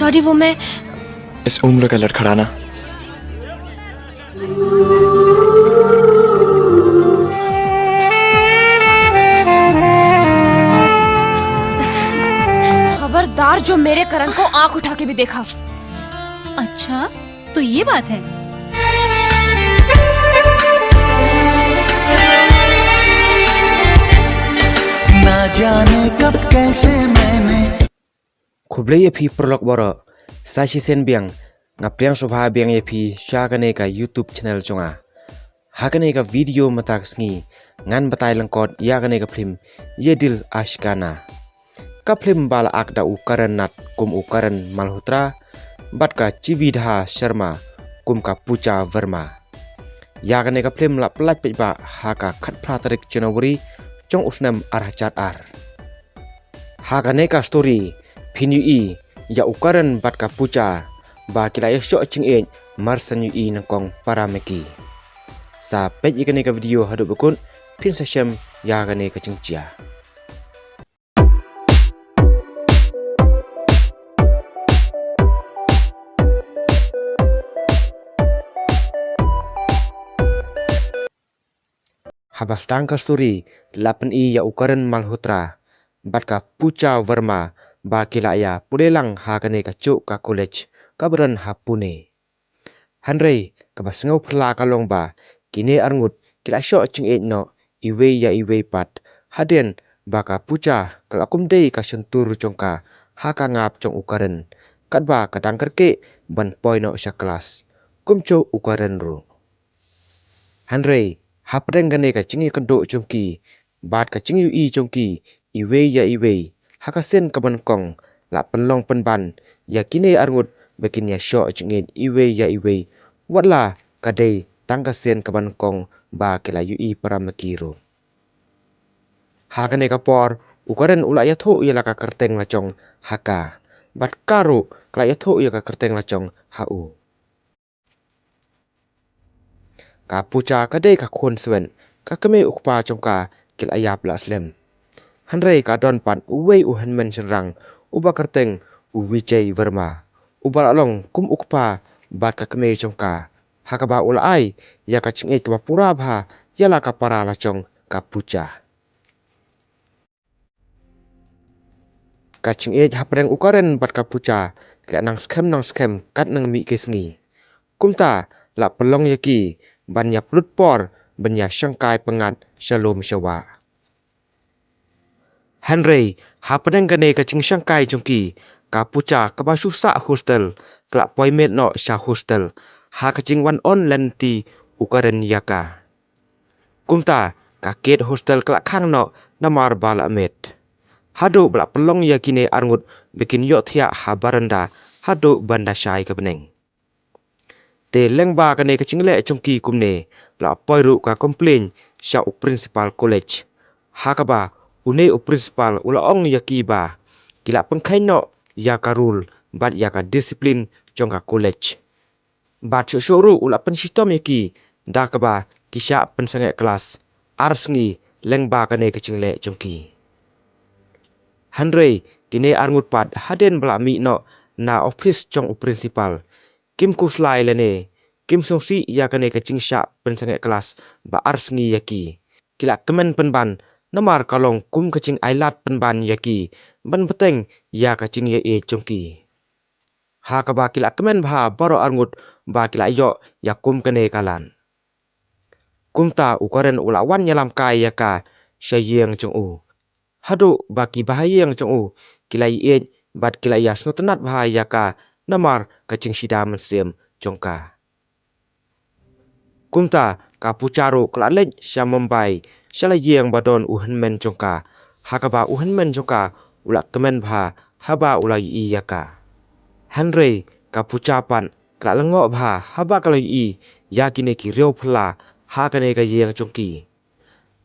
सॉरी, वो मैं इस उम्र का लड़खड़ाना खबरदार जो मेरे करण को आंख उठा के भी देखा। अच्छा, तो ये बात है। ना जाने कब कैसे मैंने खुबले ये prolog boro sashi sen biang ngapriang sobha biang ye phi shagane ka YouTube channel chonga hakane ka video matak sngi ngan batai langkot yagane ka film ye dil ashkana ka film bala akda ukaran nat kum ukaran malhotra bat ka Chividha Sharma kum ka Puja Verma yagane ka film la pelat pejba haka khat pratarik Januari chong usnam arhachat ar hakane ka story Pinui ya ukaran bat ka Puja ba kilaya syok ching e marsan yu nangkong parameki sa pej ikane ka video hadu bekun pin session ya gane ka cingcia habas tangka story lapan ya ukaran Malhotra bat ka Puja Verma ba kilaya pulelang hakane ka cuk ka college kabran hapune hanrei ka basngau phla ka longba kine arngut kila sho ching e no iwe ya iwe pat haden ba ka Puja ka akumdei ka sentur chongka haka ngap chong ukaran katba kadang kerke ban poi no sya kelas kumcho ukaran ru hanrei hapreng gane ka chingi kendo chongki bat ka chingi i chongki iwe ya iwe hakasen kaban kong la penlong penban ya kine arngut bekin ya sho chingit iwe ya iwe watla kadai tangkasen kaban kong ba kela ui paramekiro hakane kapor ukaran ula ya tho ya ka kerteng la chong haka bat karo kala ya tho ya ka kerteng la chong hau ka Puja kadai ka khon swen ka keme ukpa chongka kil ayap la slem hanrei ka don pan uwei uhanmen senrang uba kerteng Vijay Verma uba along kum ukpa bat ka keme chongka hakaba ulai ya ka chinge ka pura bha yala ka para la chong ka Puja ka chinge hapreng ukaren bat ka Puja ka nang scam kat nang mi kesngi kumta la pelong yaki ban ya plut por ban ya syangkai pengat shalom syawa Hanrei hapadang gane ka ching syangkai chongki ka Puja ka ba susa hostel kla poimet no sya hostel ha ka ching wan on lenti ukaran yaka kumta ka ket hostel kla khang no namar bala met hado bla pelong yakine arngut bikin yo thia ha baranda hado banda syai ka beneng te lengba kane ka chingle chongki kumne bla poiru ka complain sya principal college ha ka ba une principal ulaong yakiba kila pengkai no ya karul bat ya ka disiplin chongka college bat shuru ula pensistom yaki da ka ba kisya pensange kelas arsngi lengba kane kechingle chongki hanrei kine arngut pat haden bla mi no na office chong principal kim kuslai lene kim songsi ya kane kechingsya pensange kelas ba arsngi yaki kila kemen penban namar kalong kum kacing ailat penban yaki ban beteng ya kacing ye chongki ha ka ba kila kemen bha baro arngut ba kila yo ya kum kene kalan kumta ukaren ulawan yalam kai ya ka syayeng chong u hado baki bahayeng chong u kila ye bat kila ya snotenat bha ya ka namar kacing sida mensem chongka kumta ka Pucharo kla lej sya Mumbai shala yeng badon uhanmen chongka hakaba uhanmen chongka ula kemen bha haba ula i yaka hanrei ka Puchapan kla lengo bha haba kala i yakine ki reu phla hakane ka yeng chongki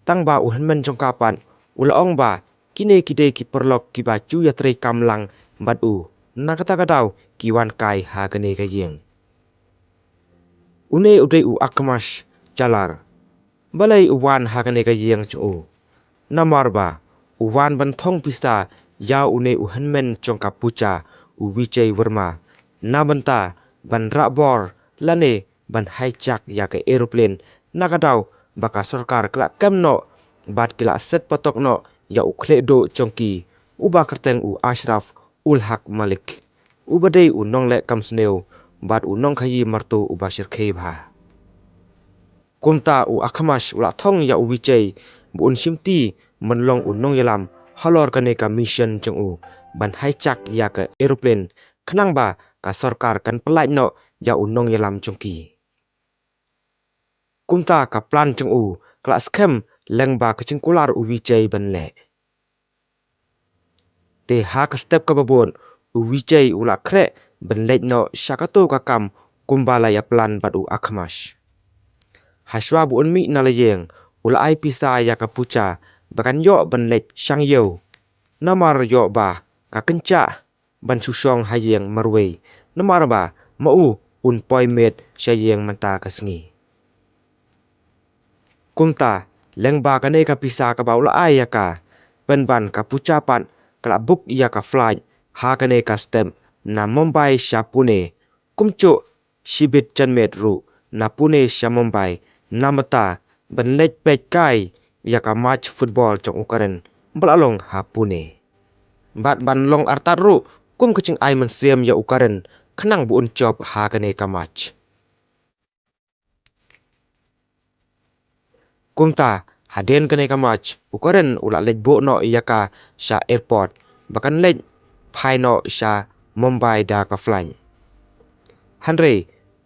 tangba uhanmen chongka pan ula ong ba kine kide ki perlok ki ba chu yatre kamlang badu nakata kadau kiwan kai hakane ka yeng une udai u akmash chalar balai uwan hakane ka yeng chu namar ba uwan ban thong pista ya une uhanmen chongka Puja Vijay Verma nabenta ban rabor lane ban hijack ya ke aeroplane nakadaw baka sarkar kala kemno bat kila set patokno ya ukledo chongki uba kerteng Ashraf ul Haq Malik ubadei nong le kamsneu bat nong khayi marto uba shirkhei bha kumta Akamash ula thong ya Vijay bun simti menlong nong yalam halor kane ka mission chung ban hijack ya ke aeroplane khnang ba ka sarkar kan pelai no ya nong yalam chongki kumta ka plan chung kala scam leng ba ka chingkular Vijay ban le te ha ka step ka babon Vijay ula kre ban le no shakato ka kam kumbala ya plan badu Akamash haswa bu mi nalayeng ula ai pisa ya ka pucha bakan yo ban le sang yo namar yo ba ka kenca ban susong hayeng marwei namar ba mau poi met sayeng manta kasngi kumta lengba kane ka pisa ka baula ai ya ka ban ka pucha pan kala book ya ka flight ha kane ka stem na Mumbai sha Pune kumcho shibit janmet ru na Pune sha Mumbai namata ban lech pech kai ya ka match football trong ukaren balalong ha Pune bat ban long artat ru kum kaching ai man siam ya ukaren khnang bu job ha kane ka match kumta haden kane ka match ukaren ula lech bo no ya ka sha airport bakan lech phai no sha Mumbai da ka flying hanre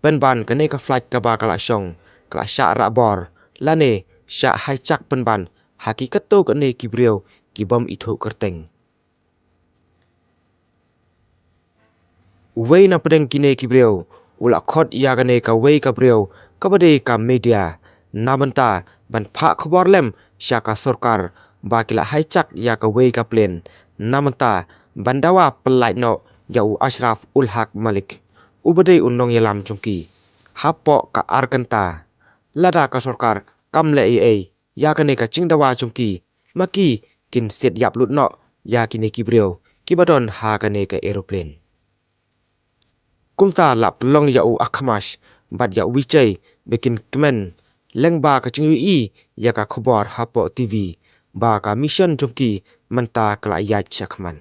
ban kane ka flight ka ba kala song kala sha ra bor lane sha hijack ban hakikat to kane kibriu ki bom itho kerteng wei na pedeng kine kibriu ula khot ya kane ka wei ka briu ka bade ka media nabenta ban pha khobor lem sha ka sarkar ba kila hijack ya ka wei ka plane namenta bandawa pelai no ya Ashraf ul Haq Malik ubade nong yalam chungki hapo ka arkanta lada ka sarkar kamle ai ya kane ka chingdawa chungki maki kin set yap lut no ya kine kibriu kibadon ha kane ka aeroplane kumta lap long ya Akamash bat ya Vijay bekin kemen lengba ka chingwi ya ka khobor hapo TV ba ka mission chungki menta kala ya chakman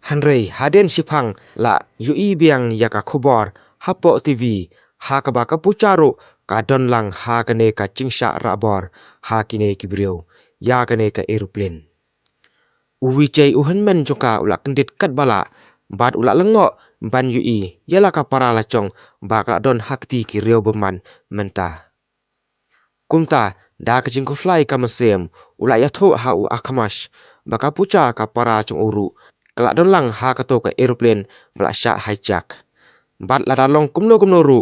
hanrei haden sipang la yui biang ya ka khobor hapo TV ha ka ba ka pucharo ka don lang ha kane ka chingsha rabor ha kine kibriu ya kane ka aeroplane Vijay uhanmen joka ula kendit kat bala bat ula lengo ban yui yala ka para la chong ba ka don hakti ki riu beman menta kumta da ka jingko fly ka masem ula ya tho ha Akamash baka pucha ka para chung uru kala don lang ha ka to ka aeroplane bala sha hijack bat la long kumno ru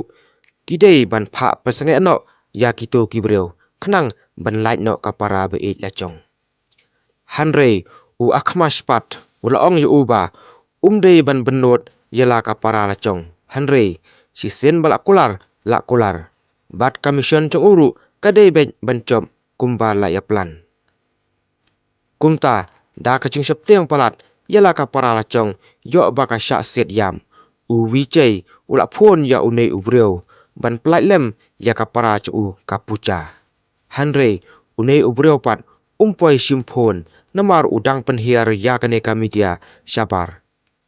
kidei ban pha pasange no ya kito kibreu khnang ban light no ka para be la chong hanre Akamash pat ula ong yu ba umdei ban benot yala ka para la chong hanre si sen bala kular bat commission chung uru kadei ban chom kumba la ya plan kumta da ka ching septeng palat yala ka para la chong yo baka sha set yam Vijay ula phone ya unei ubreu ban plai lem ya ka para chu ka pucha hanre unei ubreu pat umpoi sim phone namar udang penhiar ya kane ka media sabar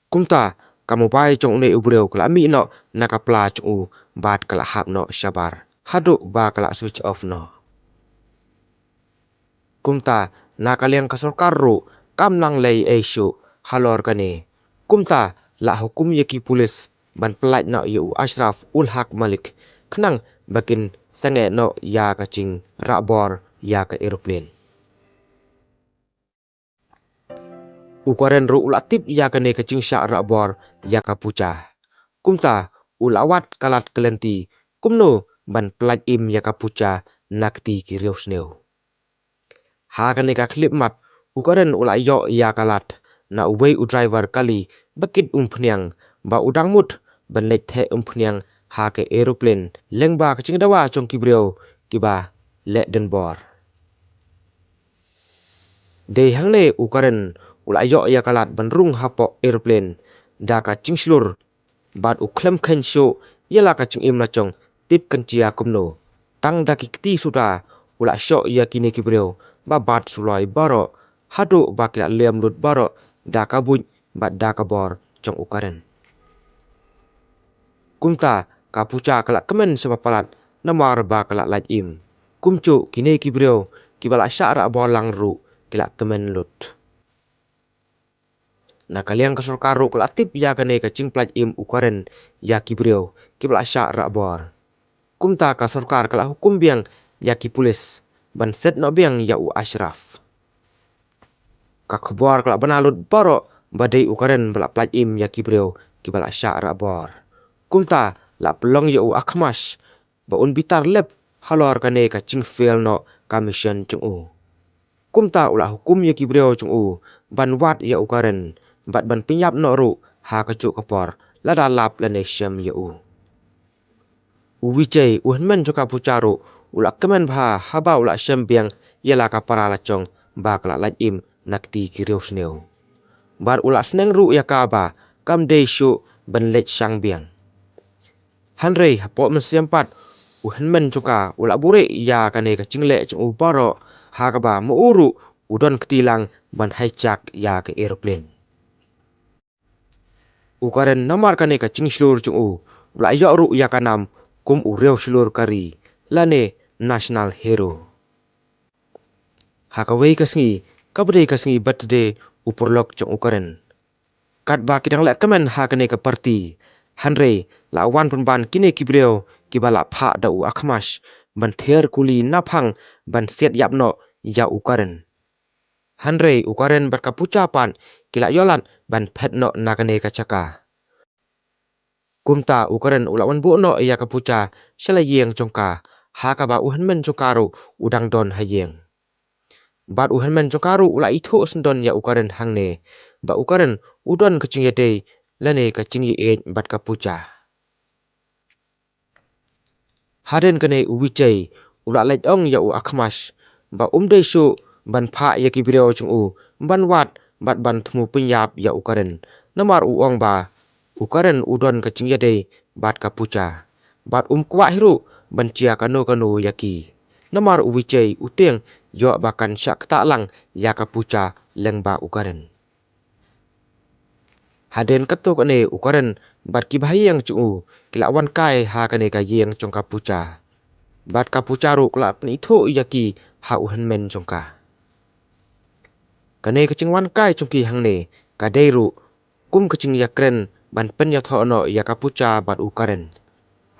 kumta kamu bai chong unei ubreu kala mi no nakapla chu bat kala hap no sabar hadu ba kala switch off no kumta nakaliang ka sarkar ru kamlang lei aisu halor kane kumta la hukum yaki pulis ban pelait no yu Ashraf ul Haq Malik khnang bakin sange no ya ka ching rabor ya ka aeroplane ukaren ru ulatip ya kane ka ching sha rabor ya ka pucha kumta ulawat kalat kelenti kumno ban pelait im ya ka pucha nakti ki riu sneu ha kane ka clip map ukaren ula yo ya kalat na uwei driver kali bakit phniang ba udang mut ban lech the phniang ha ke aeroplane lengba ka chingdawa chong kibreu kiba le den bor de hangne ukaren ula yok ya kalat benrung hapok aeroplane da ka cingslur bat u klem khen sho yela ka cing im la chong tip kan chia kumno tang da ki kti suda ula sho ya kini kibreu ba bat sulai baro hadu ba kila lem lut baro da ka buj bat da ka bor chong ukaren kumta ka pucha kala kemen sebapalat namar ba kala laj im kumcu kini kibreu kibala syara bolang ru kila kemen lut na kaliang ka sorkaru kala tip ya kane ka cing plaj im ukaren ya kibreu kibala syara bor kumta ka sorkar kala hukum biang ya ki pulis ban set no biang ya u ashraf ka khabar kala banalut baro badai ukaren bala plaj im ya kibreu kibala syara bor kumta la pelong ya u akhmas ba un bitar lep halor kane ka cing fail no commission chung u kumta ula hukum ya kibreu chung u ban wat ya ukaren bat ban pinyap no ru ha ka chu kapor lada lap lane syam ya u uwijay uhenmen joka pucaru ula kemen bha haba ula syam biang yela ka para la chong ba kala laj im nakti kireu sneu bar ula sneng ru ya ka ba kam dei shu ban lech sang biang hanrei hapo men siampat uhenmen joka ula bure ya kane ka cingle chung u baro ha ka ba mu uru udon ketilang ban hijack ya ke aeroplane ukaren namar kane ka cingslur chung u ula yo ru ya kanam kum ureu slur kari lane national hero hakawei kasngi kabdei kasngi birthday upurlok chung ukaren kat ba kidang lek kemen ha kane ka party hanrei la wan penban kine kibreu kibala pha da u akhmas ban ther kuli naphang ban set yapno ya ukaren hanrei ukaren berka pucapan kila yolan ban phetno nakane ka chaka kumta ukaren ulawan buno ya ka puca selayeng chongka ha ka ba uhenmen chongkaru udang don hayeng bat uhenmen chongkaru ula itho sendon ya ukaren hangne ba ukaren udon kecing yedei lane kecing ye bat ka puca haden kane uwijay ula lej ong ya u akhmas ba umdei shu ban pha ya kibreu chung u ban wat bat ban thmu pinyap ya ukaren namar u ong ba ukaren udon kecing yedei bat ka puca bat kwa hiru ban cia kanu yaki namar uwijay uteng yo bakan syak taklang ya ka puca leng ba ukaren haden katuk ane ukaren bat ki bahayang chung u kila wan kai ha kane ka yeng chong ka puca bat ka puca ru kala pni tho yaki ha uhenmen chongka kane kecing wan kai chongki hangne ka deiru kum kecing yakren ban pen ya tho no ya ka puca bat ukaren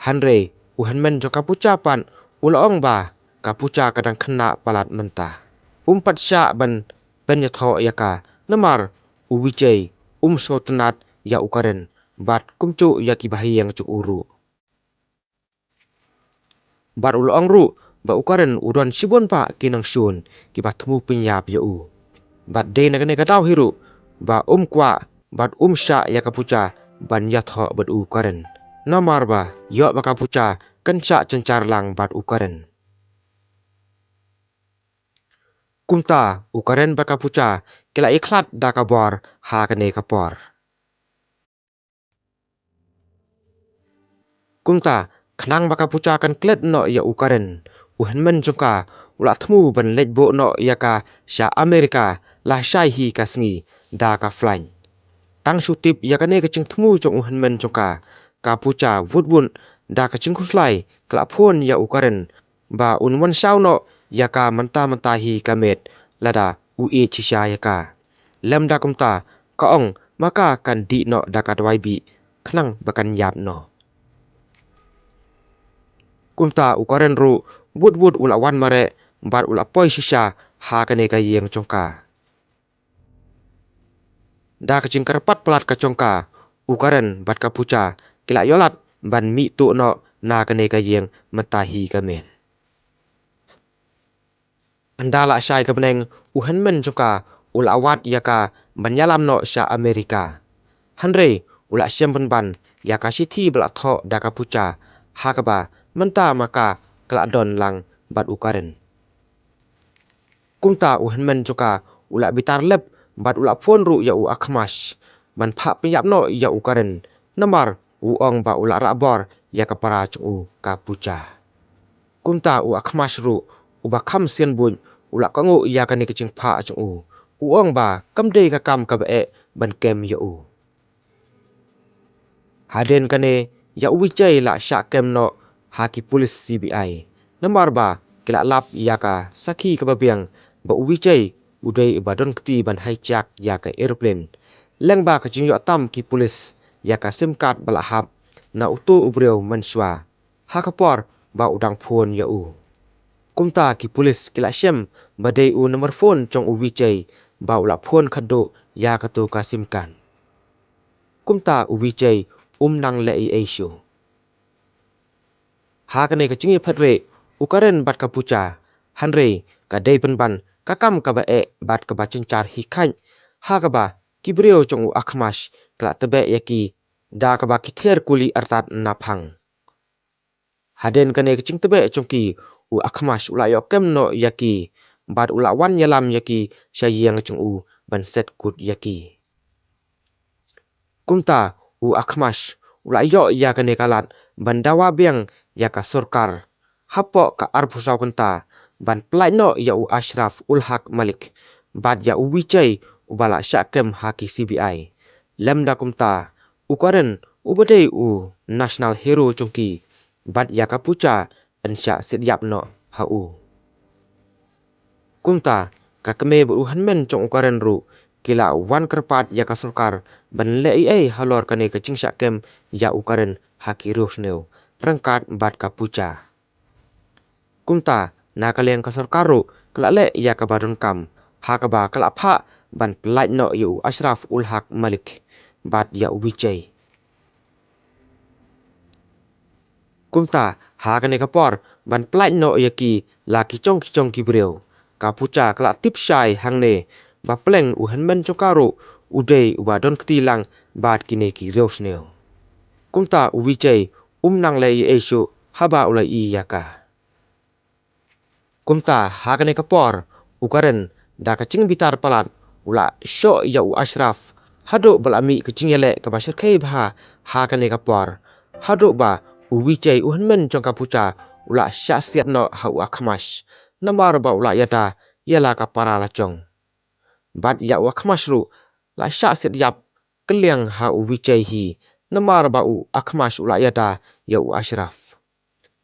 hanre uhenmen chong ka puca pan ulaong ba ka puca kadang kena palat mentah umpat sya ban pen ya tho ya ka namar uwijay tenat ya ukaren bat kumcu ya ki bahayang cuk uru bat ulaong ru ba ukaren udon sibon pa kinang syun ki bat temu pinyap ya u bat de nakane kadau hiru ba kwa bat sya ya kapuca ban ya tho bat ukaren namar ba yo ba kapuca kenca cencar lang bat ukaren kumta ukaren ba kapuca kila iklat da kabor ha kane kapor kumta khnang ba kapuca kan klet no ya ukaren uhenmen jongka ula thmu ban lej bo no ya ka sya amerika la shai hi kasngi da ka flan tang shutip ya kane kecing thmu jong uhenmen jongka kapuca vutbun da kecing khuslai kla phon ya ukaren ba unwan sauno ya ka menta hi kamet lada ue chisya ya ka lemda kumta ka ong maka kan di no da ka dwai bi khnang bakan yap no kumta ukaren ru bud ula wan mare bar ula poi shisha ha kane ka yeng chongka da kecing karpat pelat ka chongka ukaren bat kapuca kila yolat ban mi tu no na kane ka yeng mentahi kamen andala syai ka beneng uhenmen chongka ula wat yaka banyalam no sya amerika hanre ula syam ban yaka sithi bela tho da kapuca ha ka ba menta maka kala don lang bat ukaren kumta uhenmen chongka ula bitar lep bat ula phone ru ya u akhmash ban pha penyap no ya u karen namar u ong ba ula rabor ya kapara chung u ka pucha kumta u akhmash ru u ba kham sian bun ula kangu ya kani kaching pha chung u ong ba kamdei ka kam ka ba ban kem ya u haden kane ya u wichai la sha kem no haki police CBI namar ba kila lap ya ka sakhi ka babiang ba u wichai udai ba don kti ban hijack ya ka aeroplane leng ba ka jing yo tam ki police ya ka sim card bala hap na utu ubreu manswa hakapor ba udang phone ya u kumta ki police kila shem ba dei u number phone chong u wichai ba ula phone khado ya ka tu ka sim kan kumta u wichai nang le ai shu ha ka ne ka chingi phatre ukaren bat ka pucha hanre ka dei ban ban ka kam ka ba bat ka ba chinchar hi khan ha ka ba kibreo chong u akhmash kla tabe yaki da ka ba kither kuli artat na phang haden ka ne ka ching tabe chongki u akhmash ula yo kem no yaki bat ula wan yalam yaki shayang chung u ban set kut yaki kumta u akhmash ula yo ya ka ne kalat ban dawa biang ya ka sarkar hapo ka arpusaw kanta ban plai no ya u Ashraf ul Haq Malik bat ya u wichai ubala syakem haki CBI lemda kumta ukaren ubadei u national hero chungki bat ya ka pucha ansya sidyap no ha u kumta ka keme bu hanmen chong ukaren ru kila wan kerpat ya ka sarkar ban le halor kane ka ching syakem ya ukaren haki rosneu rangkat bat ka pucha kumta nakaleng ka sarkaru kelale ya ka badun kam ha ka ba kala pha ban plai no yu Ashraf ul Haq Malik bat ya wichai kumta ha ka ne ka por ban plai no yaki la ki chong ki breu ka pucha kala tip shai hangne ba pleng u hanmen chokaru udei wa don ktilang bat kine ki rosneu kumta wichai nang le ai shu haba ulai yaka kumta hakane kapor ukaren da kacing bitar palat ula sho ya u Ashraf hado balami kacing yele ka bashir kai bha hakane kapor hado ba u wichai u hanmen chong kapucha ula syasiat no ha u akhmash namar ba ula yata yela ka para la chong bat ya u akhmash ru la syasiat yap keliang ha u wichai hi namar ba u akhmash ula yata ya u Ashraf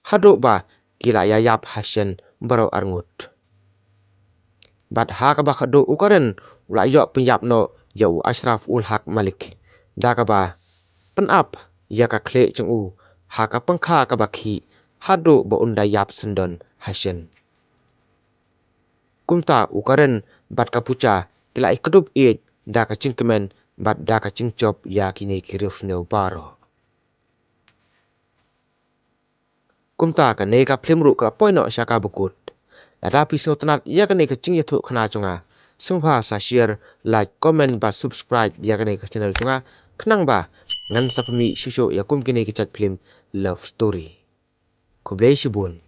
hado ba kila ya yap hasyen baro arngut bat ha ka ba khado ukaren ula yo penyap no ya u Ashraf ul Haq Malik da ka ba pen up ya ka khle chung u ha ka pangkha ka ba khi hado ba unda yap sendon hasyen kumta ukaren bat ka pucha kila ikudup da ka chingkemen bat da ka chingchop ya kini kirifneu baro kumta ka ne ka phlimru ka poino shaka bukut ada pisau tenat ya ka ne ka ching yathu khana chunga sungha sa share like comment ba subscribe ya ka ne ka channel chunga khnang ba ngan sapmi shisho ya kum kini ki chat film love story kublai shibun